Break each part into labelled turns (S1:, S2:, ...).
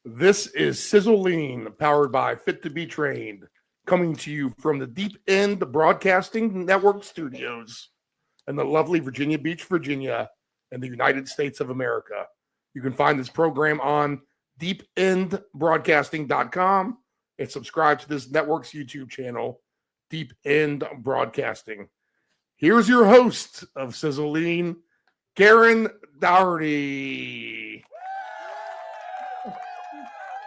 S1: This is Sizzle Lean, powered by Fit to Be Trained, coming to you from the Deep End Broadcasting Network studios in the lovely Virginia Beach, Virginia, in the United States of America. You can find this program on deependbroadcasting.com and subscribe to this network's YouTube channel, Deep End Broadcasting. Here's your host of Sizzle Lean, Karen Dougherty.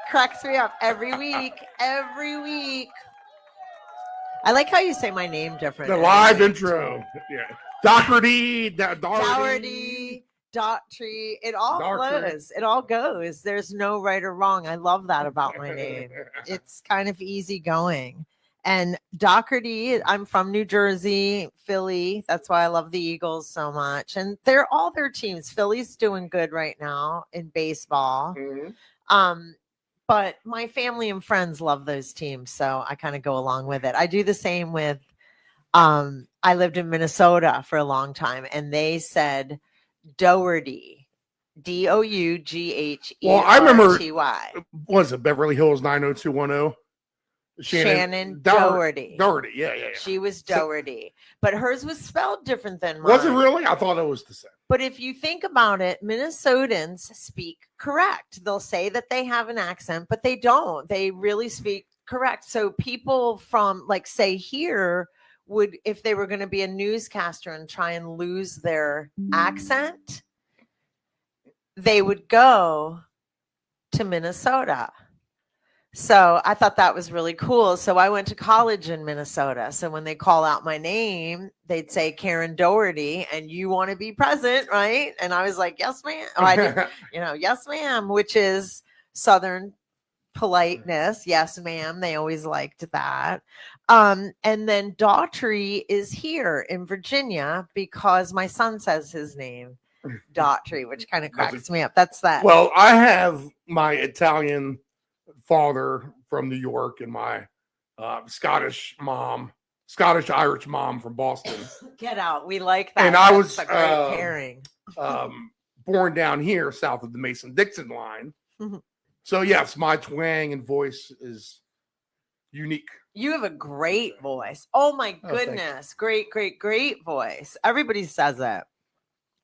S2: Cracks me up every week. I like how you say my name different.
S1: The live intro. Yeah. Dougherty.
S2: Daugherty. Daughtry. It all flows. It all goes. There's no right or wrong. I love that about my name. It's kind of easy going. And Dougherty, I'm from New Jersey, Philly. That's why I love the Eagles so much. And they're all their teams. Philly's doing good right now in baseball. Mm-hmm. But my family and friends love those teams, so I kind of go along with it. I do the same with, I lived in Minnesota for a long time, and they said Dougherty, Doughgerty.
S1: Well, I remember, was it Beverly Hills 90210?
S2: Shannon Dougherty.
S1: Dougherty, yeah.
S2: She was Dougherty, but hers was spelled different than mine.
S1: Was it really? I thought it was the same.
S2: But if you think about it, Minnesotans speak correct. They'll say that they have an accent, but they don't. They really speak correct. So people from, like, say here would, if they were going to be a newscaster and try and lose their accent, they would go to Minnesota. So I thought that was really cool. So I went to college in Minnesota. So when they call out my name, they'd say Karen Dougherty, and you want to be present, right? And I was like, yes, ma'am. Oh, I did, yes, ma'am, which is Southern politeness. Yes, ma'am. They always liked that. And then Daughtry is here in Virginia because my son says his name, Daughtry, which kind of cracks me up. That's that.
S1: Well, I have my Italian father from New York and my Scottish Irish mom from Boston.
S2: Get out. We like that.
S1: And I was
S2: a great pairing.
S1: Born down here south of the Mason-Dixon line.
S2: Mm-hmm.
S1: So yes, my twang and voice is unique.
S2: You have a great voice. Oh my goodness. Great voice. Everybody says it.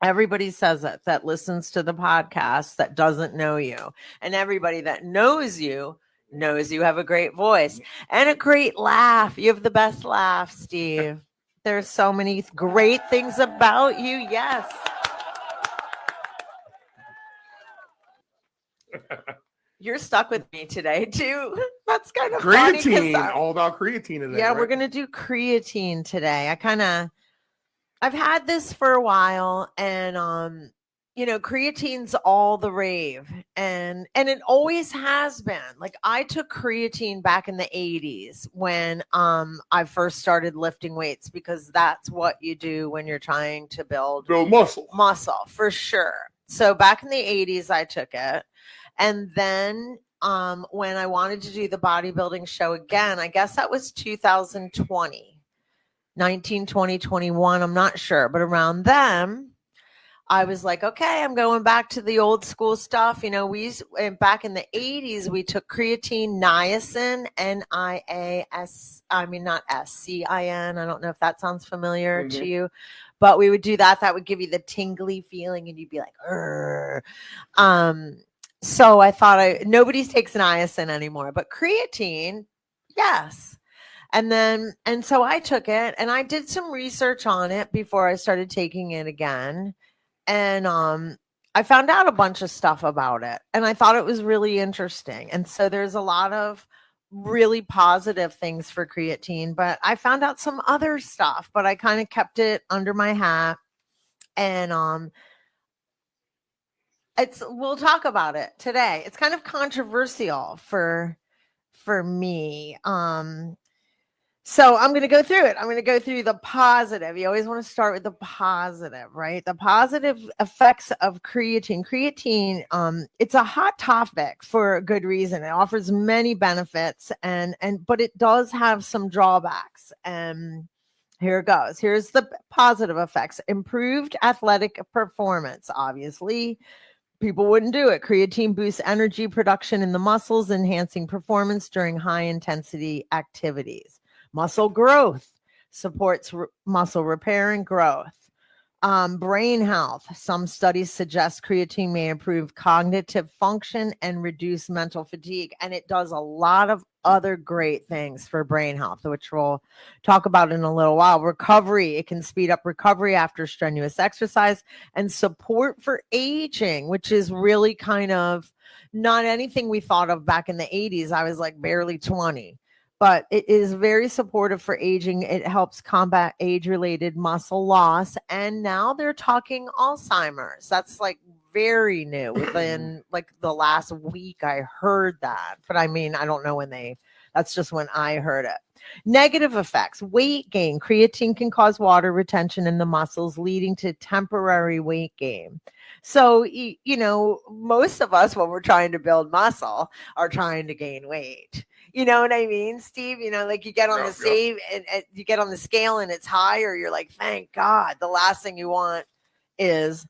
S2: Everybody says it that listens to the podcast that doesn't know you. And everybody that knows you have a great voice and a great laugh. You have the best laugh, Steve. There's so many great things about you. Yes. You're stuck with me today, too. That's kind of
S1: creatine. Funny, all about creatine today.
S2: Yeah,
S1: right?
S2: We're going to do creatine today. I've had this for a while, and creatine's all the rave, and it always has been. Like, I took creatine back in the 80s when I first started lifting weights, because that's what you do when you're trying to build muscle for sure. So back in the 80s I took it, and then when I wanted to do the bodybuilding show again, I guess that was 2020. 19, 20, 21, I'm not sure. But around them, I was like, okay, I'm going back to the old school stuff. Back in the 80s, we took creatine, niacin, C-I-N. I don't know if that sounds familiar to you, but we would do that. That would give you the tingly feeling, and you'd be like, so I thought nobody takes niacin anymore, but creatine, yes. And so I took it, and I did some research on it before I started taking it again. And I found out a bunch of stuff about it, and I thought it was really interesting. And so there's a lot of really positive things for creatine, but I found out some other stuff, but I kind of kept it under my hat. And we'll talk about it today. It's kind of controversial for me. So I'm going to go through it. I'm going to go through the positive. You always want to start with the positive, right? The positive effects of creatine. Creatine, it's a hot topic for a good reason. It offers many benefits, but it does have some drawbacks. And here it goes. Here's the positive effects. Improved athletic performance, obviously. people wouldn't do it. Creatine boosts energy production in the muscles, enhancing performance during high intensity activities. Muscle growth supports muscle repair and growth. Brain health. Some studies suggest creatine may improve cognitive function and reduce mental fatigue. And it does a lot of other great things for brain health, which we'll talk about in a little while. Recovery. It can speed up recovery after strenuous exercise, and support for aging, which is really kind of not anything we thought of back in the 80s. I was like barely 20. But it is very supportive for aging. It helps combat age-related muscle loss. And now they're talking Alzheimer's. That's like very new. Within like the last week, I heard that. But I mean, I don't know when that's just when I heard it. Negative effects, weight gain. Creatine can cause water retention in the muscles, leading to temporary weight gain. So, most of us, when we're trying to build muscle, are trying to gain weight. You know what I mean, Steve? Like you get on and you get on the scale and it's higher. You're like, thank God. The last thing you want is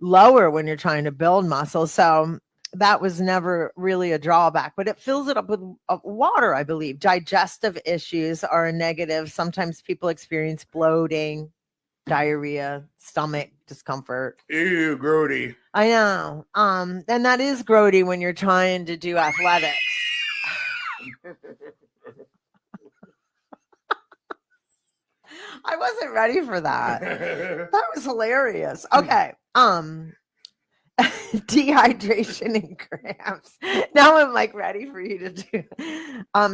S2: lower when you're trying to build muscle. So that was never really a drawback, but it fills it up with water, I believe. Digestive issues are a negative. Sometimes people experience bloating, diarrhea, stomach discomfort.
S1: Ew, grody.
S2: I know. And that is grody when you're trying to do athletics. I wasn't ready for that. That was hilarious. Okay. Dehydration and cramps. Now I'm like ready for you to do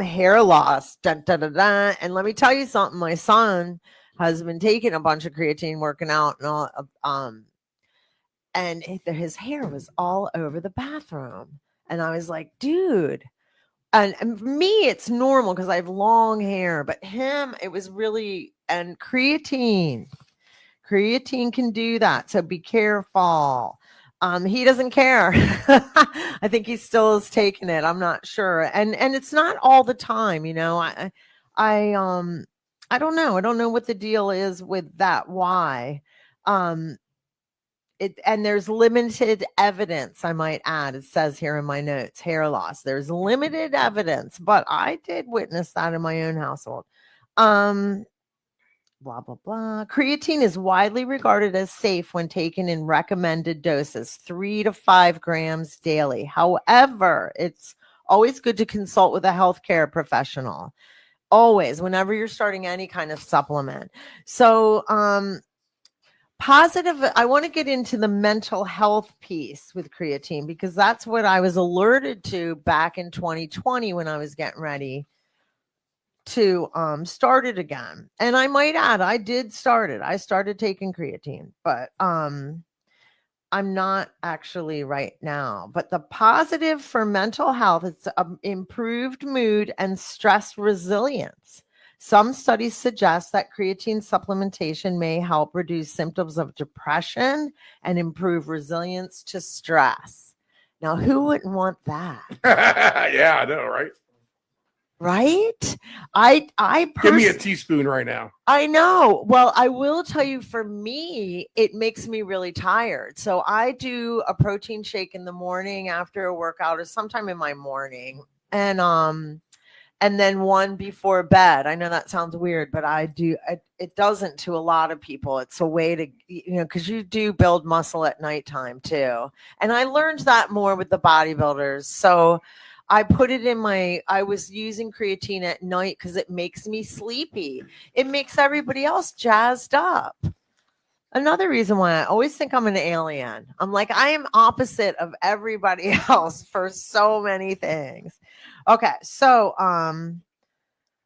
S2: hair loss. Dun, dun, dun, dun. And let me tell you something. My son has been taking a bunch of creatine, working out, and all. And his hair was all over the bathroom. And I was like, dude. And for me, it's normal because I have long hair, but him, it was really, and creatine can do that. So be careful. He doesn't care. I think he still is taking it. I'm not sure. And it's not all the time, I don't know. I don't know what the deal is with that. Why? And there's limited evidence, I might add. It says here in my notes, hair loss. There's limited evidence, but I did witness that in my own household. Blah, blah, blah. Creatine is widely regarded as safe when taken in recommended doses, 3 to 5 grams daily. However, it's always good to consult with a healthcare professional. Always, whenever you're starting any kind of supplement. So, positive, I want to get into the mental health piece with creatine because that's what I was alerted to back in 2020 when I was getting ready to start it again. And I might add, I did start it. I started taking creatine, but I'm not actually right now. But the positive for mental health, it's improved mood and stress resilience. Some studies suggest that creatine supplementation may help reduce symptoms of depression and improve resilience to stress. Now, who wouldn't want that?
S1: Yeah, I know, right?
S2: Right? I
S1: Give me a teaspoon right now.
S2: I know. Well, I will tell you, for me, it makes me really tired. So I do a protein shake in the morning after a workout or sometime in my morning. And then one before bed. I know that sounds weird, but I do. It doesn't to a lot of people. It's a way to, because you do build muscle at nighttime too. And I learned that more with the bodybuilders. So I put it in I was using creatine at night because it makes me sleepy. It makes everybody else jazzed up. Another reason why I always think I'm an alien. I'm like, I am opposite of everybody else for so many things. Okay, so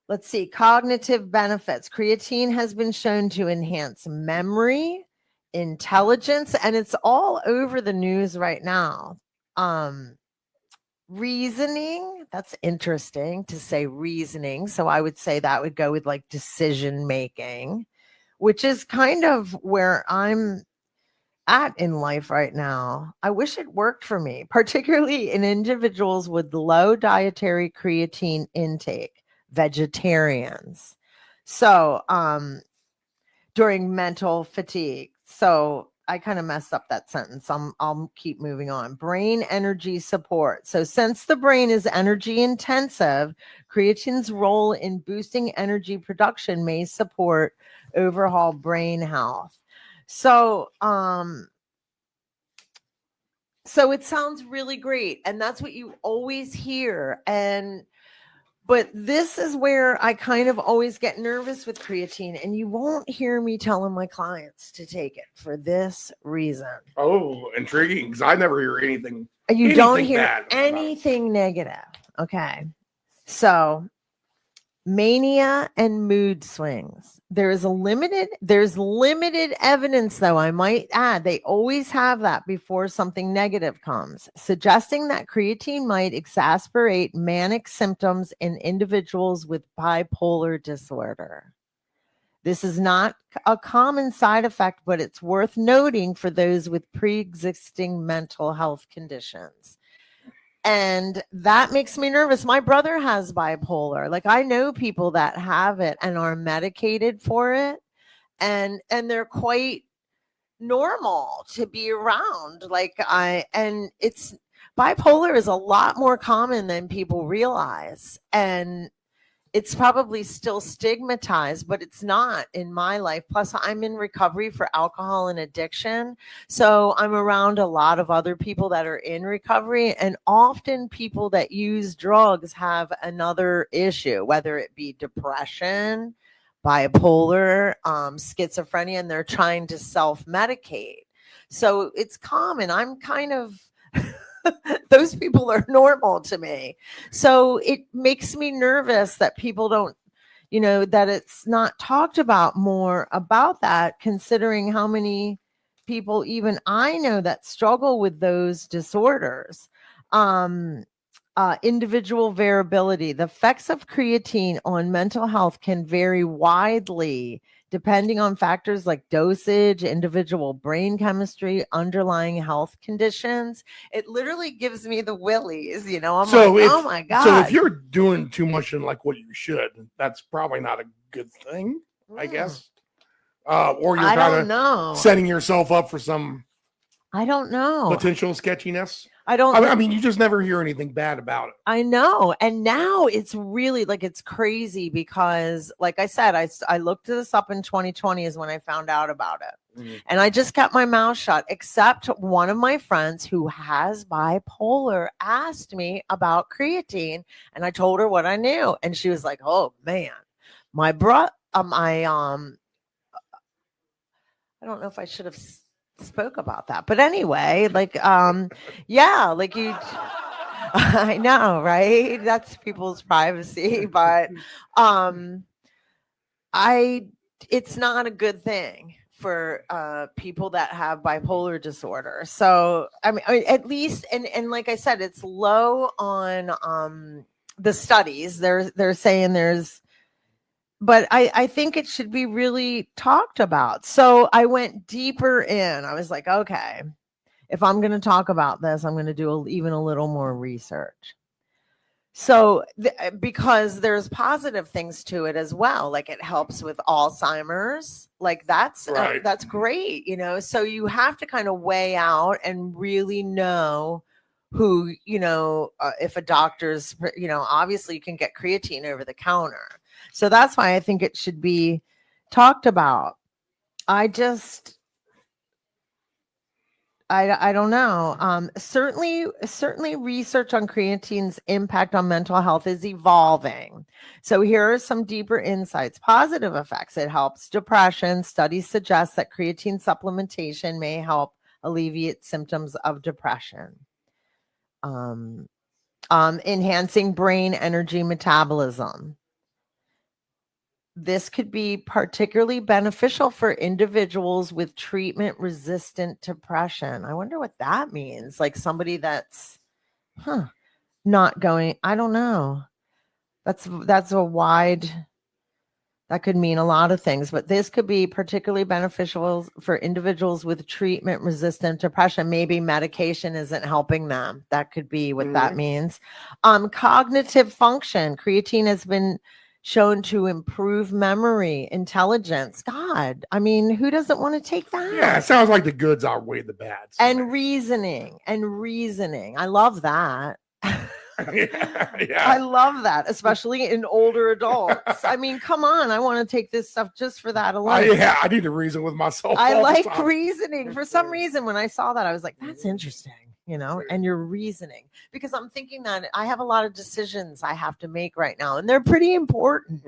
S2: let's see. Cognitive benefits. Creatine has been shown to enhance memory, intelligence, and it's all over the news right now. Reasoning. That's interesting to say reasoning. So I would say that would go with like decision making, which is kind of where I'm at in life right now. I wish it worked for me, particularly in individuals with low dietary creatine intake, vegetarians. So, during mental fatigue. So I kind of messed up that sentence. I'll keep moving on. Brain energy support. So since the brain is energy intensive, creatine's role in boosting energy production may support overall brain health. So it sounds really great, and that's what you always hear. But this is where I kind of always get nervous with creatine, and you won't hear me telling my clients to take it for this reason.
S1: Oh, intriguing, because I never hear anything.
S2: You don't
S1: anything
S2: hear
S1: bad about it.
S2: anything negative. Okay. So mania and mood swings. There's limited evidence, though, I might add. They always have that before something negative comes, suggesting that creatine might exacerbate manic symptoms in individuals with bipolar disorder. This is not a common side effect, but it's worth noting for those with pre-existing mental health conditions. And that makes me nervous. My brother has bipolar. Like, I know people that have it and are medicated for it, and they're quite normal to be around. And it's bipolar is a lot more common than people realize. And it's probably still stigmatized, but it's not in my life. Plus, I'm in recovery for alcohol and addiction. So I'm around a lot of other people that are in recovery. And often people that use drugs have another issue, whether it be depression, bipolar, schizophrenia, and they're trying to self-medicate. So it's common. I'm kind of... those people are normal to me. So it makes me nervous that people don't, that it's not talked about more about that, considering how many people even I know that struggle with those disorders. Individual variability. The effects of creatine on mental health can vary widely depending on factors like dosage, individual brain chemistry, underlying health conditions. It literally gives me the willies, I'm oh my God.
S1: So if you're doing too much in like what you should, that's probably not a good thing, I guess. Or you're kind of setting yourself up for some
S2: I don't know.
S1: potential sketchiness.
S2: I
S1: mean, you just never hear anything bad about it.
S2: I know. And now it's really it's crazy because, like I said, I looked this up in 2020 is when I found out about it. Mm-hmm. And I just kept my mouth shut, except one of my friends who has bipolar asked me about creatine, and I told her what I knew. And she was like, oh man, my I don't know if I should have spoke about that, but anyway, I know, right? That's people's privacy, but it's not a good thing for people that have bipolar disorder. So I mean at least, and like I said, it's low on the studies. They're saying there's, but I think it should be really talked about. So I went deeper in. I was like, okay, if I'm going to talk about this, I'm going to do even a little more research. So because there's positive things to it as well. Like it helps with Alzheimer's. Like that's great, So you have to kind of weigh out and really know who, if a doctor's, obviously you can get creatine over the counter. So that's why I think it should be talked about. I don't know. Certainly research on creatine's impact on mental health is evolving. So here are some deeper insights. Positive effects. It helps depression. Studies suggest that creatine supplementation may help alleviate symptoms of depression. Enhancing brain energy metabolism. This could be particularly beneficial for individuals with treatment-resistant depression. I wonder what that means. Like somebody that's not going, I don't know. That's a wide, that could mean a lot of things, but this could be particularly beneficial for individuals with treatment-resistant depression. Maybe medication isn't helping them. That could be what that means. Cognitive function. Creatine has been shown to improve memory, intelligence. God, I mean, who doesn't want to take that?
S1: Yeah, it sounds like the goods outweigh the bads.
S2: And reasoning. I love that.
S1: Yeah.
S2: I love that, especially in older adults. I mean, come on, I want to take this stuff just for that alone.
S1: I need to reason with myself.
S2: I
S1: all the
S2: like
S1: time.
S2: reasoning. For some reason, when I saw that, I was like, that's interesting, and you're reasoning, because I'm thinking that I have a lot of decisions I have to make right now, and they're pretty important,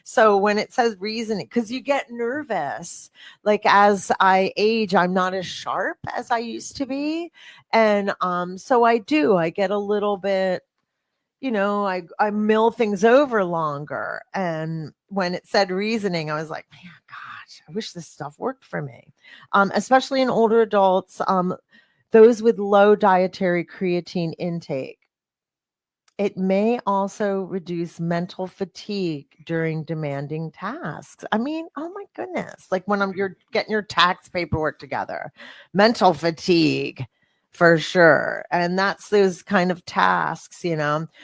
S2: So when it says reasoning, because you get nervous, like as I age, I'm not as sharp as I used to be. And so I get a little bit, I mill things over longer. And when it said reasoning, I was like, man, gosh, I wish this stuff worked for me. Especially in older adults, those with low dietary creatine intake. It may also reduce mental fatigue during demanding tasks. I mean, oh my goodness. Like when you're getting your tax paperwork together, mental fatigue. For sure. And that's those kind of tasks,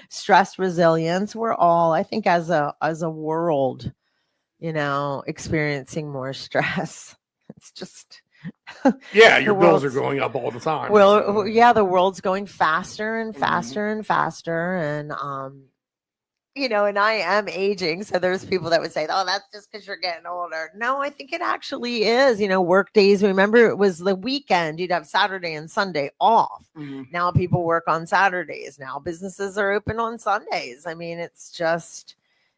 S2: stress resilience. We're all, I think, as a world, experiencing more stress. It's just
S1: yeah, your bills are going up all the time.
S2: Well, yeah, the world's going faster and faster and faster. And and I am aging. So there's people that would say, oh, that's just because you're getting older. No, I think it actually is. Work days. Remember, it was the weekend. You'd have Saturday and Sunday off. Now people work on Saturdays. Now businesses are open on Sundays. I mean, it's just,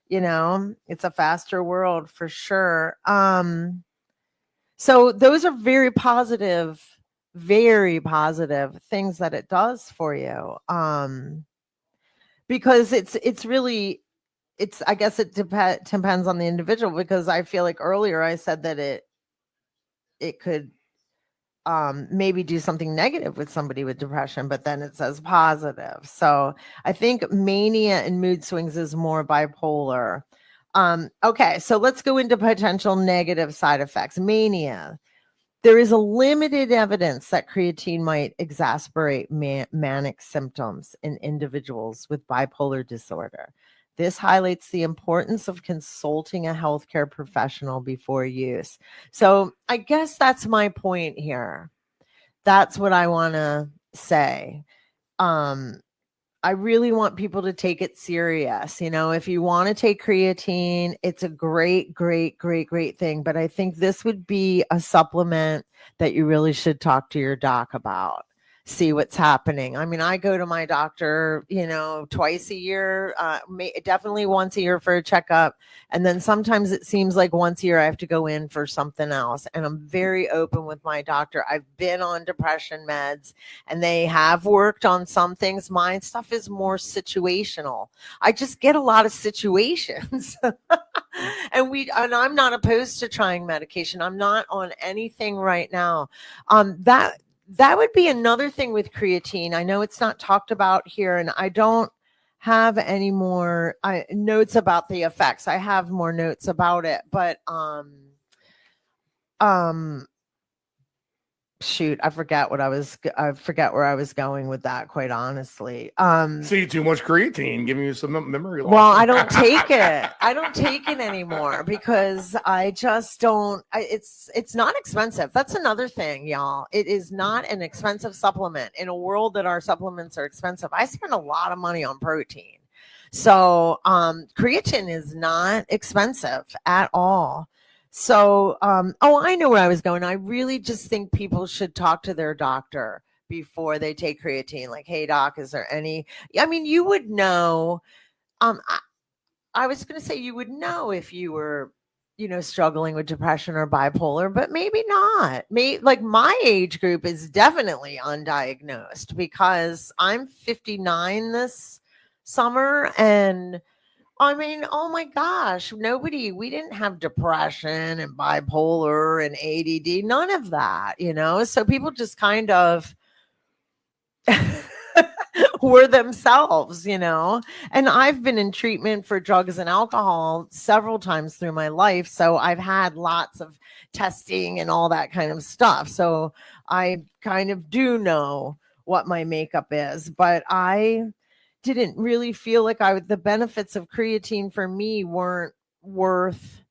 S2: it's a faster world for sure. So those are very positive things that it does for you. Because it's really, I guess it depends on the individual, because I feel like earlier I said that it could maybe do something negative with somebody with depression, but then it says positive. So I think mania and mood swings is more bipolar. Okay, so let's go into potential negative side effects. Mania. There is a limited evidence that creatine might exacerbate manic symptoms in individuals with bipolar disorder. This highlights the importance of consulting a healthcare professional before use. So I guess that's my point here. That's what I want to say. I really want people to take it serious. If you want to take creatine, it's a great, great, great, great thing. But I think this would be a supplement that you really should talk to your doc about. See what's happening. I mean, I go to my doctor, twice a year, definitely once a year for a checkup. And then sometimes it seems like once a year I have to go in for something else. And I'm very open with my doctor. I've been on depression meds and they have worked on some things. My stuff is more situational. I just get a lot of situations. And I'm not opposed to trying medication. I'm not on anything right now. That would be another thing with creatine. I know it's not talked about here, and I don't have any more notes about the effects. I have more notes about it, but shoot, I forget where I was going with that, quite honestly.
S1: See, too much creatine giving you some memory loss.
S2: Well, I don't take it. I don't take it anymore because I just don't. It's not expensive. That's another thing, y'all. It is not an expensive supplement. In a world that our supplements are expensive, I spend a lot of money on protein. So creatine is not expensive at all. So, I know where I was going. I really just think people should talk to their doctor before they take creatine. Like, hey, doc, is there any? I mean, you would know. I was going to say you would know if you were, struggling with depression or bipolar, but maybe not. Like my age group is definitely undiagnosed because I'm 59 this summer, and I mean, oh my gosh, we didn't have depression and bipolar and ADD, none of that, so people just kind of were themselves, and I've been in treatment for drugs and alcohol several times through my life. So I've had lots of testing and all that kind of stuff. So I kind of do know what my makeup is, but I didn't really feel like the benefits of creatine for me weren't worth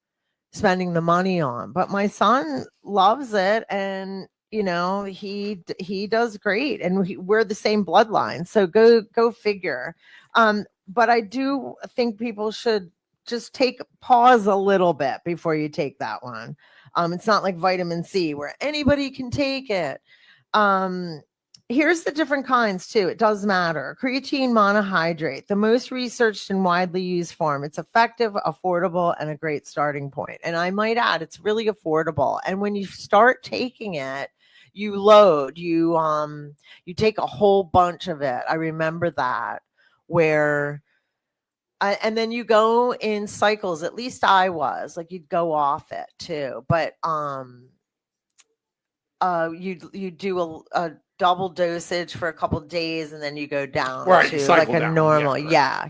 S2: spending the money on. But my son loves it, and he does great, and we're the same bloodline. So go figure. But I do think people should just pause a little bit before you take that one. It's not like vitamin C where anybody can take it. Here's the different kinds too. It does matter. Creatine monohydrate, the most researched and widely used form. It's effective, affordable, and a great starting point. And I might add, it's really affordable. And when you start taking it, you load, you take a whole bunch of it. I remember that and then you go in cycles. At least I was like, you'd go off it too. But you do a double dosage for a couple of days, and then you go down to like a normal. Yeah.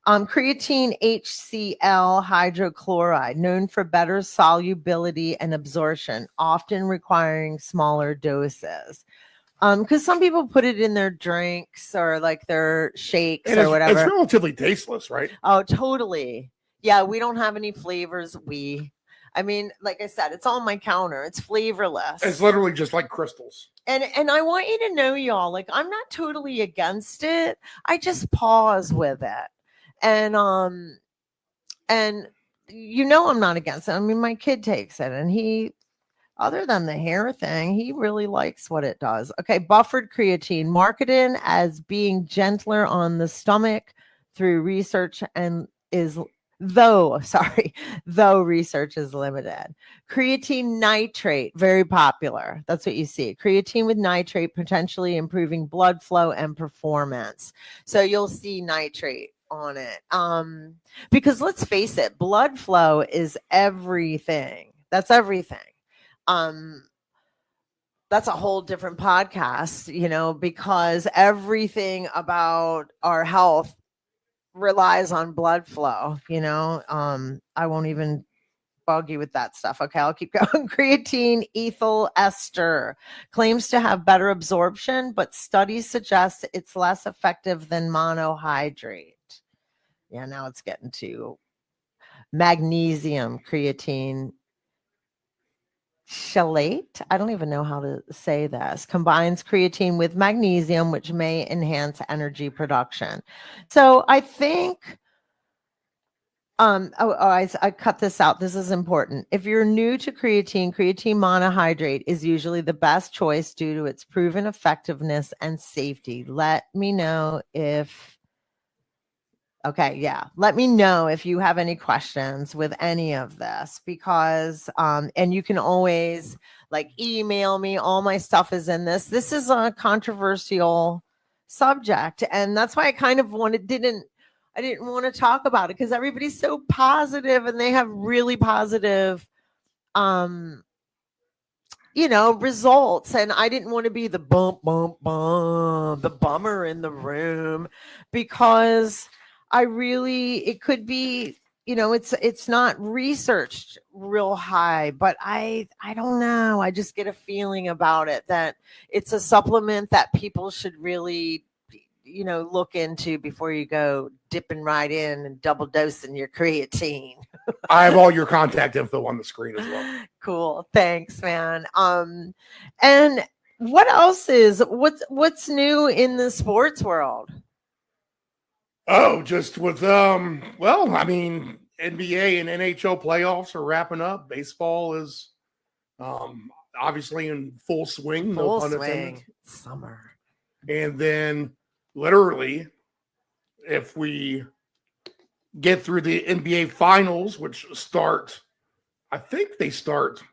S2: Creatine HCl hydrochloride, known for better solubility and absorption, often requiring smaller doses. Because some people put it in their drinks or like their shakes or whatever.
S1: It's relatively tasteless, right?
S2: Oh, totally. Yeah, we don't have any flavors. I mean, like I said, it's on my counter. It's flavorless.
S1: It's literally just like crystals.
S2: And I want you to know, y'all, like, I'm not totally against it. I just pause with it. And I'm not against it. I mean, my kid takes it, and he, other than the hair thing, he really likes what it does. Okay, buffered creatine, marketed as being gentler on the stomach through research and though research is limited. Creatine nitrate, very popular. That's what you see. Creatine with nitrate, potentially improving blood flow and performance. So you'll see nitrate on it. Because let's face it, blood flow is everything. That's everything. That's a whole different podcast, because everything about our health relies on blood flow. I won't even bug you with that stuff. Okay, I'll keep going. Creatine ethyl ester claims to have better absorption, but studies suggest it's less effective than monohydrate. Yeah, now it's getting to magnesium creatine chelate. I don't even know how to say this. Combines creatine with magnesium, which may enhance energy production. So I think, I cut this out. This is important. If you're new to creatine monohydrate is usually the best choice due to its proven effectiveness and safety. Let me know if you have any questions with any of this, because and you can always like email me. All my stuff is in this. This is a controversial subject, and that's why I kind of didn't want to talk about it, because everybody's so positive and they have really positive results, and I didn't want to be the the bummer in the room, because it could be, it's not researched real high, but I don't know. I just get a feeling about it that it's a supplement that people should really, look into before you go dipping right in and double dosing your creatine.
S1: I have all your contact info on the screen as well.
S2: Cool. Thanks, man. And what else what's new in the sports world?
S1: Oh, just with NBA and NHL playoffs are wrapping up. Baseball is obviously in full swing, no pun intended.
S2: Summer.
S1: And then literally, if we get through the NBA finals, which start, I think they start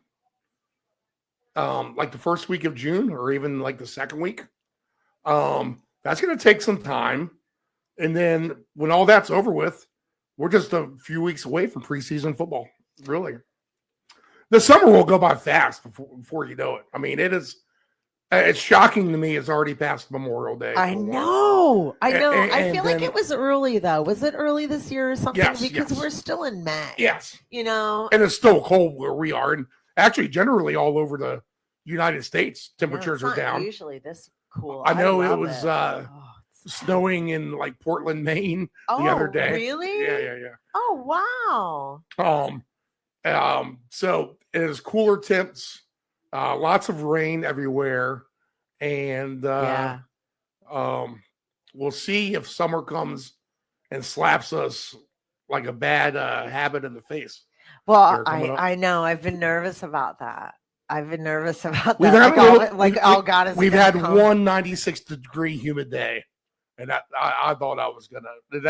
S1: like the first week of June, or even like the second week. That's going to take some time. And then when all that's over with, we're just a few weeks away from preseason football. Really, the summer will go by fast before you know it. I mean, it's shocking to me. It's already past Memorial Day.
S2: I know. I feel like it was early though. Was it early this year or something?
S1: Yes,
S2: because we're still in May.
S1: Yes.
S2: And
S1: it's still cold where we are, and actually, generally all over the United States, temperatures are down.
S2: Usually this cool.
S1: I know it was. snowing in like Portland, Maine the other day.
S2: Really?
S1: Yeah.
S2: Oh, wow.
S1: So it is cooler temps, lots of rain everywhere, and we'll see if summer comes and slaps us like a bad habit in the face.
S2: Well, I know. I've been nervous about that.
S1: We've had we've had
S2: come.
S1: one 96-degree humid day, and I thought that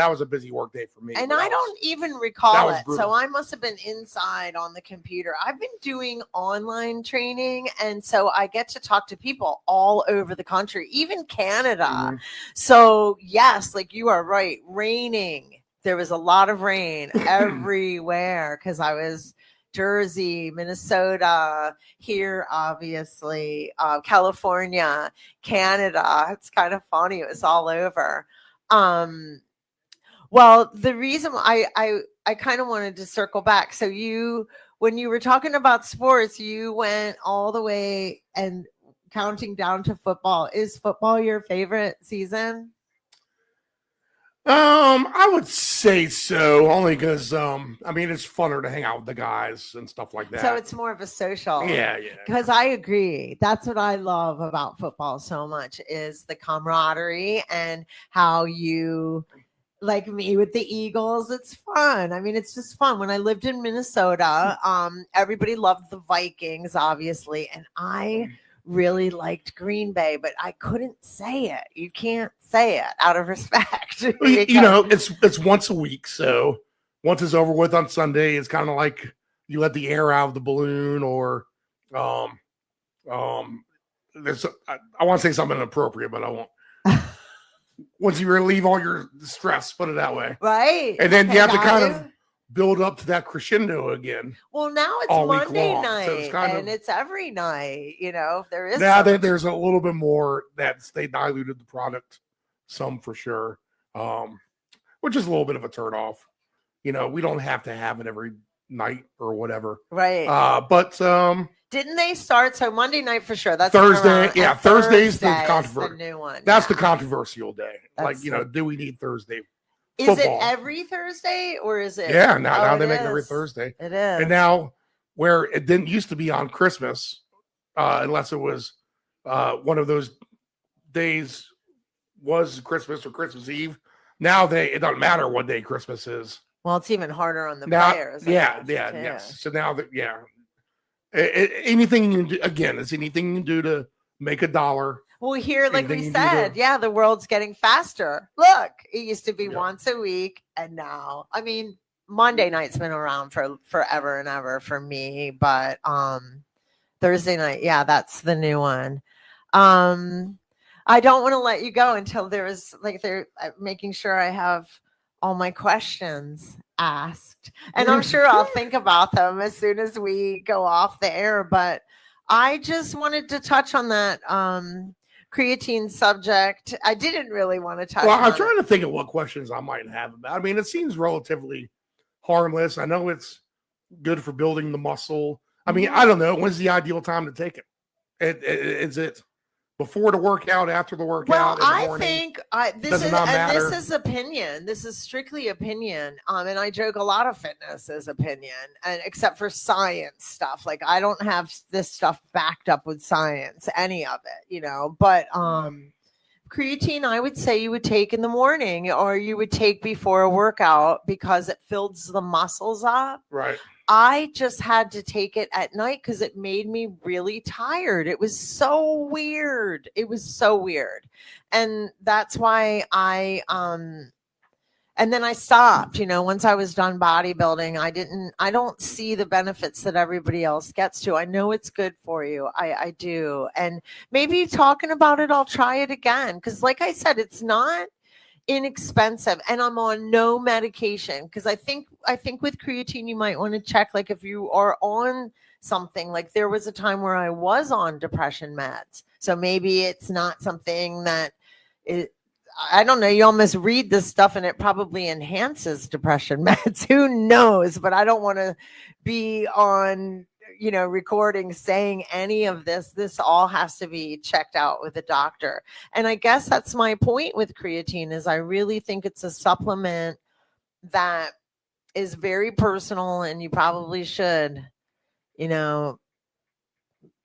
S1: was a busy work day for me.
S2: And I don't even recall it. So I must have been inside on the computer. I've been doing online training, and so I get to talk to people all over the country, even Canada.
S1: Mm-hmm.
S2: So yes, like you are right, raining. There was a lot of rain everywhere because I was Jersey, Minnesota, here, obviously, California, Canada. It's kind of funny. It was all over. Well, the reason I kind of wanted to circle back. So when you were talking about sports, you went all the way and counting down to football. Is football your favorite season?
S1: I would say so, only because it's funner to hang out with the guys and stuff like that.
S2: So it's more of a social.
S1: Yeah.
S2: Because I agree. That's what I love about football so much is the camaraderie and how you, like me with the Eagles, it's fun. I mean, it's just fun. When I lived in Minnesota, everybody loved the Vikings, obviously, and I really liked Green Bay, but I couldn't say it. You can't say it out of respect.
S1: It's once a week, so once it's over with on Sunday, it's kind of like you let the air out of the balloon, or there's I want to say something inappropriate, but I won't. Once you relieve all your stress, put it that way,
S2: right?
S1: And then you have to kind of build up to that crescendo again.
S2: Well, now it's Monday night, so it's every night. There is.
S1: Now there's a little bit more that they diluted the product, some for sure, which is a little bit of a turn off. We don't have to have it every night or whatever,
S2: right?
S1: But
S2: didn't they start? So Monday night for sure. That's
S1: Thursday. Yeah, Thursday's the controversial.
S2: The new one.
S1: That's the controversial day. Do we need Thursday?
S2: Is football? It every Thursday or is it?
S1: Yeah, now they make it every Thursday.
S2: It is.
S1: And now, where it didn't used to be on Christmas, unless it was one of those days was Christmas or Christmas Eve. Now it doesn't matter what day Christmas is.
S2: Well, it's even harder on the players.
S1: Yes. So now anything you can do, again, it's anything you can do to make $1.
S2: Well, here, like we said, the world's getting faster. Look, it used to be once a week, and now, Monday night's been around for forever and ever for me, but Thursday night, that's the new one. I don't want to let you go until they're making sure I have all my questions asked, and I'm sure I'll think about them as soon as we go off the air. But I just wanted to touch on that creatine subject. I didn't really want to touch on
S1: I'm trying to think of what questions I might have about. It seems relatively harmless. I know it's good for building the muscle. I don't know. When's the ideal time to take it? Is it before the workout, after the workout?
S2: Well, I think this is opinion. This is strictly opinion. And I joke a lot of fitness is opinion, and except for science stuff. Like I don't have this stuff backed up with science, any of it, But creatine, I would say you would take in the morning, or you would take before a workout because it fills the muscles up.
S1: Right.
S2: I just had to take it at night because it made me really tired. It was so weird. And that's why and then I stopped, once I was done bodybuilding. I don't see the benefits that everybody else gets to. I know it's good for you. I do. And maybe talking about it, I'll try it again. Because like I said, it's not inexpensive, and I'm on no medication, because I think with creatine you might want to check, like if you are on something. Like there was a time where I was on depression meds, so maybe it's not something that I don't know. You almost read this stuff and it probably enhances depression meds. Who knows? But I don't want to be on recording saying any of this. This all has to be checked out with a doctor. And I guess that's my point with creatine is I really think it's a supplement that is very personal, and you probably should,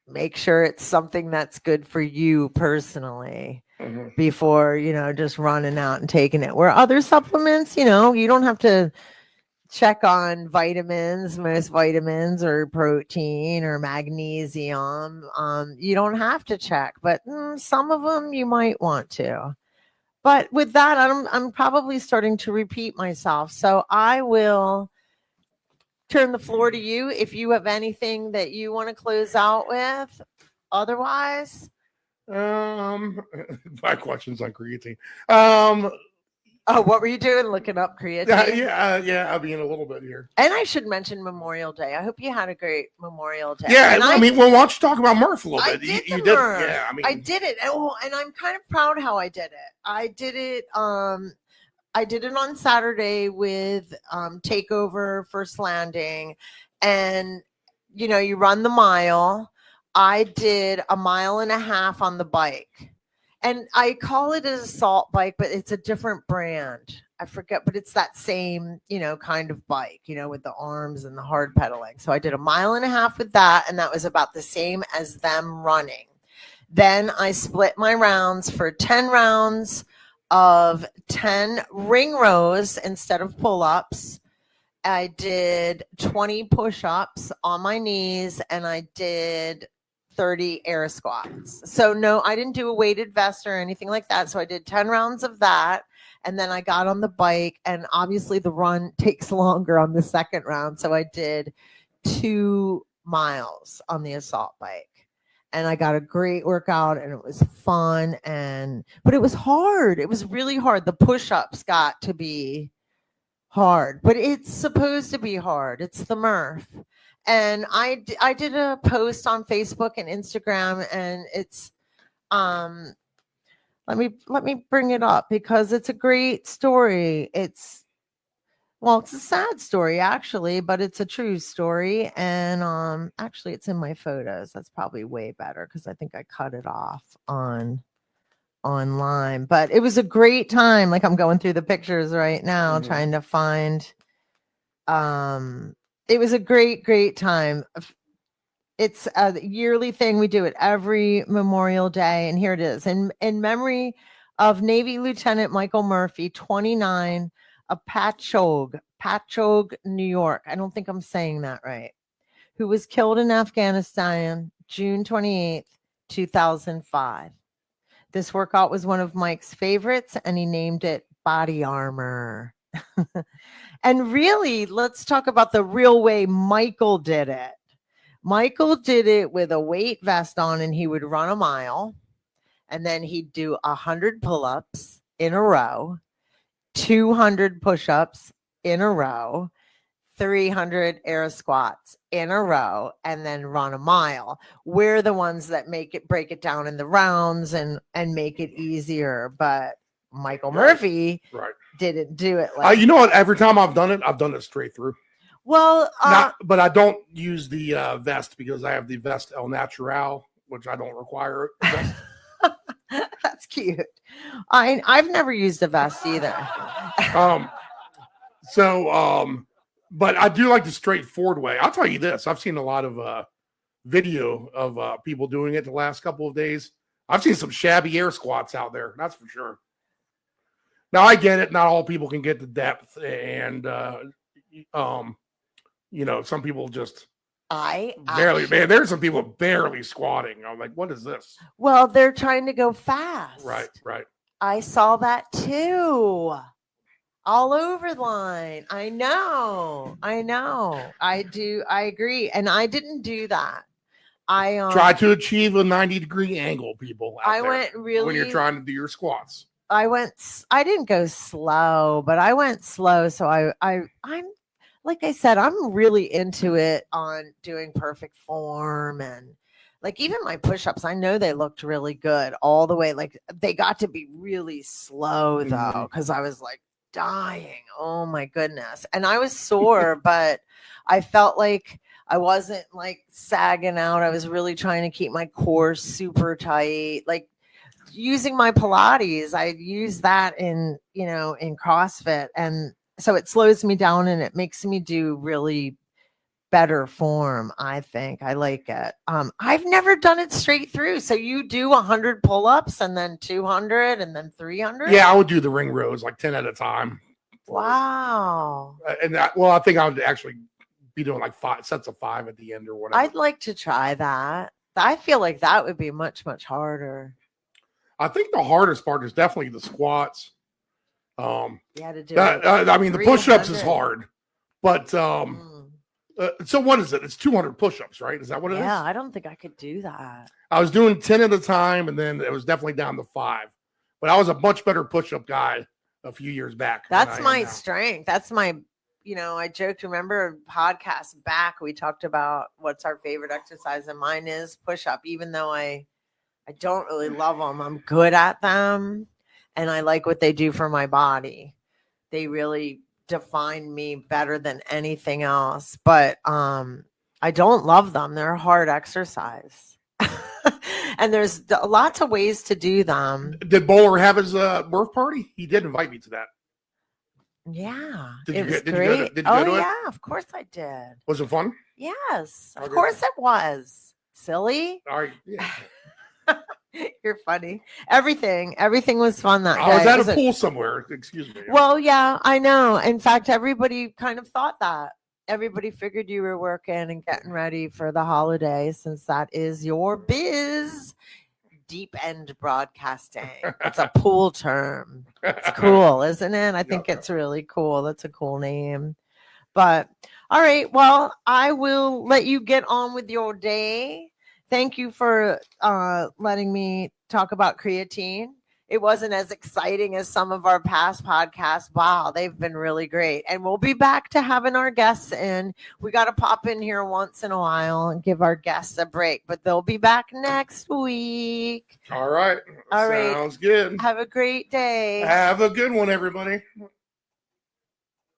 S2: make sure it's something that's good for you personally before, just running out and taking it. Where other supplements, you don't have to check on vitamins, most vitamins or protein or magnesium. You don't have to check, but some of them you might want to. But with that, I'm probably starting to repeat myself. So I will turn the floor to you if you have anything that you want to close out with. Otherwise,
S1: my questions on creatine.
S2: what were you doing? Looking up creatine?
S1: Yeah. I'll be in a little bit here.
S2: And I should mention Memorial Day. I hope you had a great Memorial Day.
S1: Yeah,
S2: and
S1: why don't you talk about Murph a little bit?
S2: You
S1: did,
S2: Murph.
S1: Yeah.
S2: I did it. And I'm kind of proud how I did it. I did it on Saturday with Takeover First Landing, and you run the mile. I did 1.5 miles on the bike, and I call it an assault bike, but it's a different brand. I forget, but it's that same kind of bike, with the arms and the hard pedaling. So I did 1.5 miles with that, and that was about the same as them running. Then I split my rounds for 10 rounds of 10 ring rows instead of pull-ups. I did 20 push-ups on my knees, and I did 30 air squats. So no, I didn't do a weighted vest or anything like that. So I did 10 rounds of that, and then I got on the bike, and obviously the run takes longer on the second round. So I did 2 miles on the assault bike. And I got a great workout, and it was fun, but it was hard. It was really hard. The push-ups got to be hard, but it's supposed to be hard. It's the Murph. And I did a post on Facebook and Instagram, and it's let me bring it up because it's a great story. It's a sad story actually, but it's a true story. And actually it's in my photos. That's probably way better because I think I cut it off online. But it was a great time. Like I'm going through the pictures right now, trying to find it was a great time. It's a yearly thing. We do it every Memorial Day, and here it is. In memory of Navy Lieutenant Michael Murphy, 29, of Patchogue, New York. I don't think I'm saying that right. Who was killed in Afghanistan, June 28th, 2005. This workout was one of Mike's favorites, and he named it Body Armor. And really, let's talk about the real way Michael did it. Michael did it with a weight vest on, and he would run 1 mile, and then he'd do 100 pull-ups in a row, 200 push-ups in a row, 300 air squats in a row, and then run 1 mile. We're the ones that break it down in the rounds and make it easier. But Michael Murphy didn't do it like
S1: you know what? Every time I've done it straight through.
S2: Well,
S1: but I don't use the vest because I have the vest El Natural, which I don't require.
S2: That's cute. I've never used a vest either.
S1: But I do like the straightforward way. I'll tell you this. I've seen a lot of video of people doing it the last couple of days. I've seen some shabby air squats out there. That's for sure. Now, I get it. Not all people can get the depth. And, some people just barely, man, there's some people barely squatting. I'm like, what is this?
S2: Well, they're trying to go fast.
S1: Right.
S2: I saw that too. All over the line. I know. I do. I agree. And I didn't do that. I
S1: try to achieve a 90-degree angle, people.
S2: Went really
S1: when you're trying to do your squats.
S2: I didn't go slow, but I went slow. So I'm like I said, I'm really into it on doing perfect form, and like even my push-ups, I know they looked really good all the way. Like they got to be really slow though, because I was like dying. Oh my goodness. And I was sore, but I felt like I wasn't like sagging out. I was really trying to keep my core super tight. Like using my Pilates, I use that in CrossFit. And so it slows me down and it makes me do really better form. I think I like it. I've never done it straight through. So you do 100 pull-ups and then 200 and then 300.
S1: Yeah, I would do the ring rows like 10 at a time.
S2: Wow.
S1: And I think I would actually be doing like 5 sets of 5 at the end or whatever.
S2: I'd like to try that. I feel like that would be much, much harder.
S1: I think the hardest part is definitely the squats.
S2: You had to do
S1: I mean, the push-ups is
S2: 300.
S1: hard, but so what is it? It's 200 push-ups, right? Is that what it is?
S2: Yeah, I don't think I could do that.
S1: I was doing 10 at a time, and then it was definitely down to 5. But I was a much better push-up guy a few years back.
S2: That's my strength. That's my, I joked, remember a podcast back, we talked about what's our favorite exercise, and mine is push-up, even though I don't really love them. I'm good at them, and I like what they do for my body. They really define me better than anything else, but I don't love them. They're a hard exercise. And there's lots of ways to do them.
S1: Did Bowler have his birth party? He did invite me to that.
S2: Yeah.
S1: Did
S2: it
S1: you
S2: was
S1: go
S2: great.
S1: to
S2: Oh,
S1: it?
S2: yeah, of course I did.
S1: Was it fun?
S2: Yes, of
S1: Okay.
S2: course it was. Silly.
S1: All right. Yeah.
S2: You're funny. Everything was fun that day.
S1: I was at
S2: It
S1: a pool somewhere. Excuse me.
S2: Well, yeah, I know. In fact, everybody kind of thought that. Everybody figured you were working and getting ready for the holiday, since that is your biz. Deep end broadcasting. It's a pool term. It's cool, isn't it? I think it's really cool. That's a cool name. But all right, well, I will let you get on with your day. Thank you for letting me talk about creatine. It wasn't as exciting as some of our past podcasts. Wow, they've been really great. And we'll be back to having our guests in. We got to pop in here once in a while and give our guests a break, but they'll be back next week.
S1: All right.
S2: All right.
S1: Sounds good.
S2: Have a great day.
S1: Have a good one, everybody.